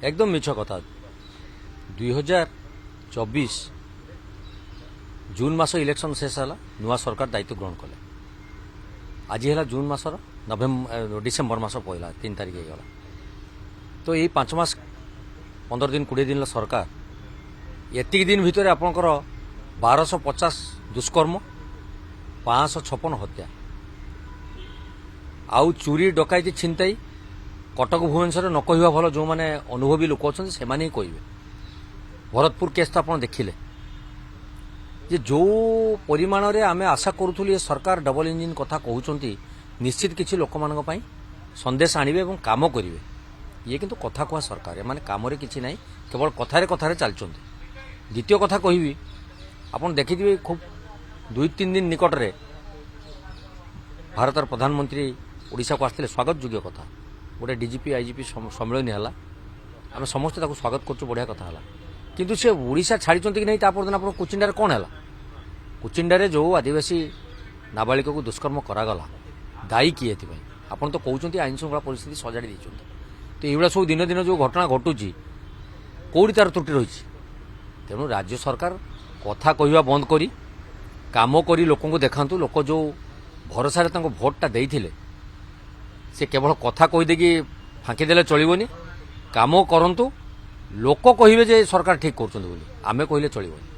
एकदम मिछ कथा 2024 जून मास इलेक्शन शेष है नुआ सरकार दायित्व ग्रहण कले आज है जून मासर नवेम्बर डिसेम्बर मास पहला 3 तारिख होगा तो यही 5 मास 15 दिन 20 दिन सरकार एतिक दिन भितर आपणकर 1250 दुष्कर्म 556 हत्या आउ चोरी डकायती छिनताई कटक भुवनेश्वर न कहवा भल जो मैंने अनुभवी लोक अच्छा से ही कहे भरतपुर केस तो आप देखिले जे जो परिमाण रे आमे आशा करूथुली ये सरकार डबल इंजिन कथा कहउचंती निश्चित किछि लोक मानक पई संदेश आनिबे एवं काम करिवे ये किंतु कथा कहा सरकार माने काम रे किछि नाही केवल कथारे चलचंती। द्वितीय कथा कहिबी आपण देखिथिबे खूब 2-3 दिन निकट रे भारतर प्रधानमंत्री ओडिशा को आस्थिले स्वागत योग्य कथा गोटे डीजीपी आईजीपी सम्मेलन है आम समस्त स्वागत कर बढ़िया कथा है किंतु से ओडिशा छाड़ी कि नहीं तापर आप कुचिंडार कौन है कुचिंडारे जो आदिवासी नाबालिक को दुष्कर्म करागला दायी किए आपन तो कहते आईन श्रृंखला परिस्थिति सजाड़ी देते तो ये सब दिन दिन जो घटना घटुची कौटी तार त्रुटि रही तेणु राज्य सरकार कथा कहवा बंद करी काम करी लोक देखातु लोक जो भरोसा भोटा देते से केवल कथा कहीदेकी फांकीदेले चलबनी काम करंतु लोक कहिबे जे सरकार ठीक करछन बोली आमे कहले चलबनी।